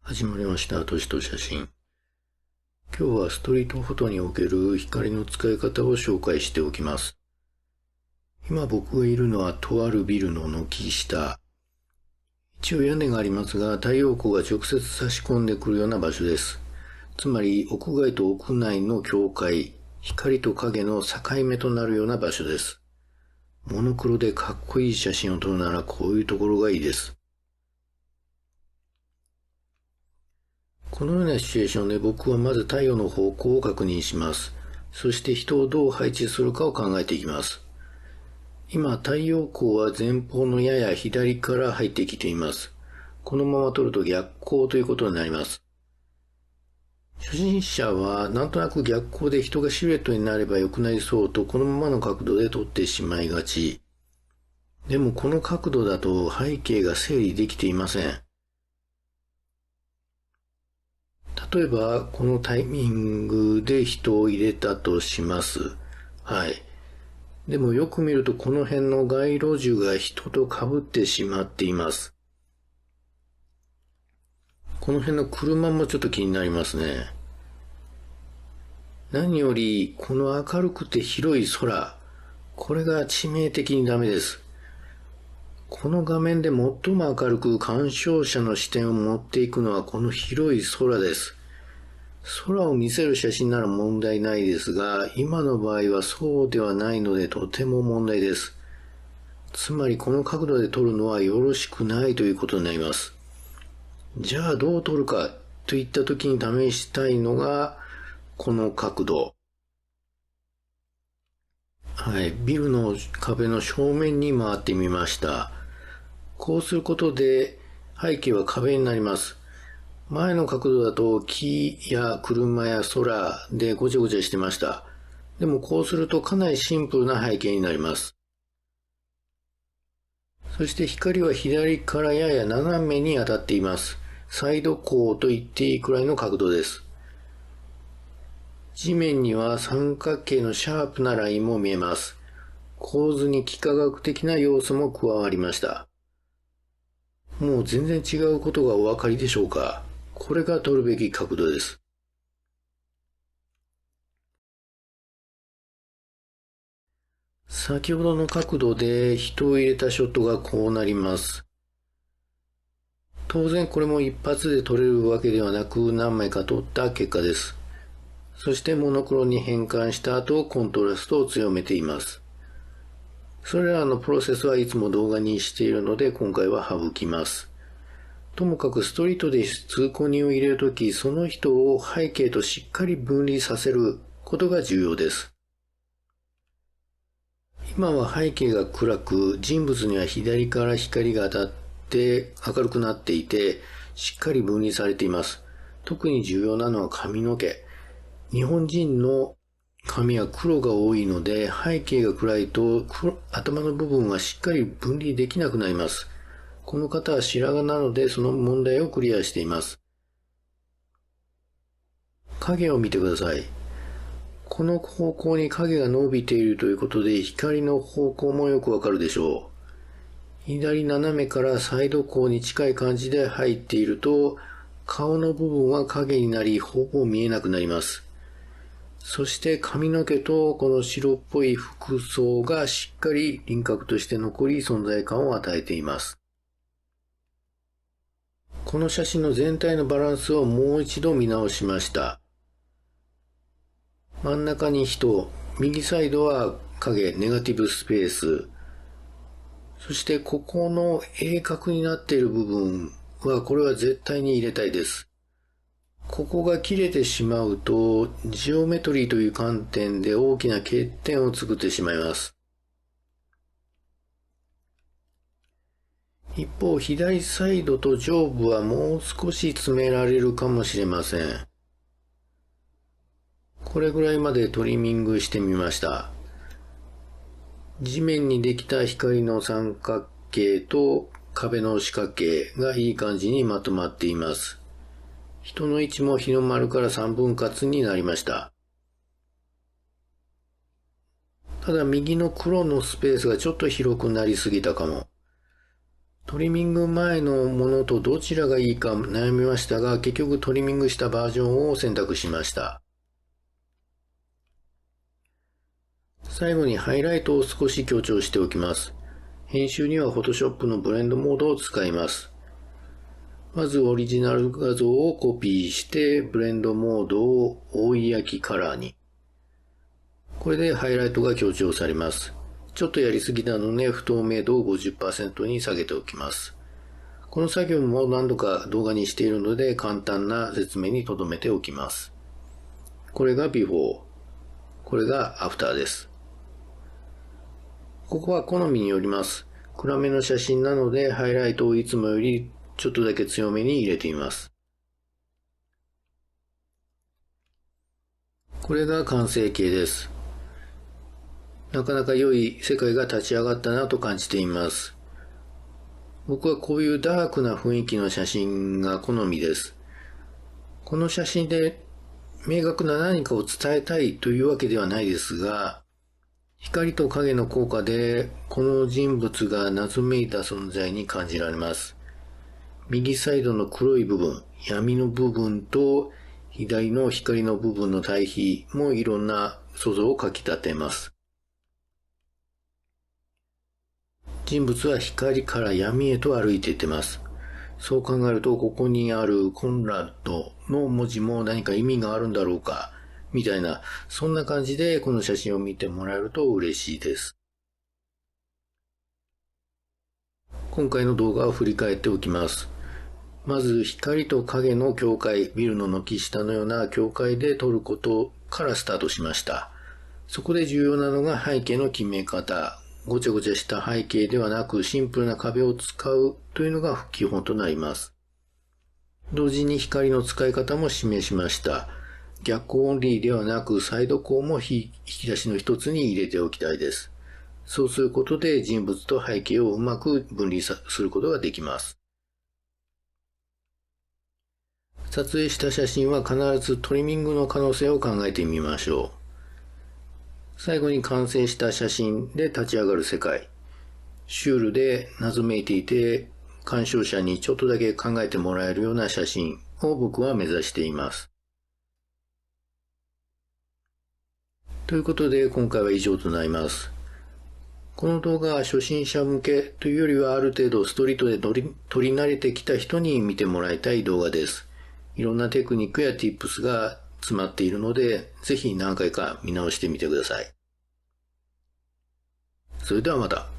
始まりました。都市と写真。今日はストリートフォトにおける光の使い方を紹介しておきます。今僕がいるのはとあるビルの軒下。一応屋根がありますが、太陽光が直接差し込んでくるような場所です。つまり屋外と屋内の境界、光と影の境目となるような場所です。モノクロでかっこいい写真を撮るならこういうところがいいです。このようなシチュエーションで僕はまず太陽の方向を確認します。そして人をどう配置するかを考えていきます。今、太陽光は前方のやや左から入ってきています。このまま撮ると逆光ということになります。初心者はなんとなく逆光で人がシルエットになれば良くなりそうとこのままの角度で撮ってしまいがち。でもこの角度だと背景が整理できていません。例えば、このタイミングで人を入れたとします。はい。でもよく見るとこの辺の街路樹が人と被ってしまっています。この辺の車もちょっと気になりますね。何より、この明るくて広い空、これが致命的にダメです。この画面で最も明るく鑑賞者の視点を持っていくのはこの広い空です。空を見せる写真なら問題ないですが、今の場合はそうではないのでとても問題です。つまりこの角度で撮るのはよろしくないということになります。じゃあどう撮るかといった時に試したいのがこの角度。はい、ビルの壁の正面に回ってみました。こうすることで背景は壁になります。前の角度だと木や車や空でごちゃごちゃしてました。でもこうするとかなりシンプルな背景になります。そして光は左からやや斜めに当たっています。サイド光と言っていいくらいの角度です。地面には三角形のシャープなラインも見えます。構図に幾何学的な要素も加わりました。もう全然違うことがお分かりでしょうか。これが撮るべき角度です。先ほどの角度で人を入れたショットがこうなります。当然これも一発で撮れるわけではなく何枚か撮った結果です。そしてモノクロに変換した後コントラストを強めています。それらのプロセスはいつも動画にしているので今回は省きます。ともかくストリートで通行人を入れるとき、その人を背景としっかり分離させることが重要です。今は背景が暗く、人物には左から光が当たって明るくなっていて、しっかり分離されています。特に重要なのは髪の毛。日本人の髪は黒が多いので、背景が暗いと頭の部分はしっかり分離できなくなります。この方は白髪なのでその問題をクリアしています。影を見てください。この方向に影が伸びているということで光の方向もよくわかるでしょう。左斜めからサイド光に近い感じで入っていると顔の部分は影になりほぼ見えなくなります。そして髪の毛とこの白っぽい服装がしっかり輪郭として残り存在感を与えています。この写真の全体のバランスをもう一度見直しました。真ん中に人、右サイドは影、ネガティブスペース。そしてここの鋭角になっている部分はこれは絶対に入れたいです。ここが切れてしまうとジオメトリーという観点で大きな欠点を作ってしまいます。一方、左サイドと上部はもう少し詰められるかもしれません。これぐらいまでトリミングしてみました。地面にできた光の三角形と壁の四角形がいい感じにまとまっています。人の位置も日の丸から3分割になりました。ただ右の黒のスペースがちょっと広くなりすぎたかも。トリミング前のものとどちらがいいか悩みましたが、結局トリミングしたバージョンを選択しました。最後にハイライトを少し強調しておきます。編集には Photoshop のブレンドモードを使います。まずオリジナル画像をコピーしてブレンドモードを覆い焼きカラーに。これでハイライトが強調されます。ちょっとやりすぎなので不透明度を 50% に下げておきます。この作業も何度か動画にしているので簡単な説明に留めておきます。これがビフォー、これがアフターです。ここは好みによります。暗めの写真なのでハイライトをいつもよりちょっとだけ強めに入れています。これが完成形です。なかなか良い世界が立ち上がったなと感じています。僕はこういうダークな雰囲気の写真が好みです。この写真で明確な何かを伝えたいというわけではないですが、光と影の効果でこの人物が謎めいた存在に感じられます。右サイドの黒い部分、闇の部分と左の光の部分の対比もいろんな想像をかき立てます。人物は光から闇へと歩いていってます。そう考えると、ここにあるコンラッドの文字も何か意味があるんだろうか、みたいな、そんな感じでこの写真を見てもらえると嬉しいです。今回の動画を振り返っておきます。まず、光と影の境界、ビルの軒下のような境界で撮ることからスタートしました。そこで重要なのが背景の決め方。ごちゃごちゃした背景ではなくシンプルな壁を使うというのが基本となります。同時に光の使い方も示しました。逆光オンリーではなくサイド光も引き出しの一つに入れておきたいです。そうすることで人物と背景をうまく分離することができます。撮影した写真は必ずトリミングの可能性を考えてみましょう。最後に完成した写真で立ち上がる世界。シュールで謎めいていて、鑑賞者にちょっとだけ考えてもらえるような写真を僕は目指しています。ということで今回は以上となります。この動画は初心者向けというよりはある程度ストリートで撮り慣れてきた人に見てもらいたい動画です。いろんなテクニックや Tips が詰まっているので、ぜひ何回か見直してみてください。それではまた。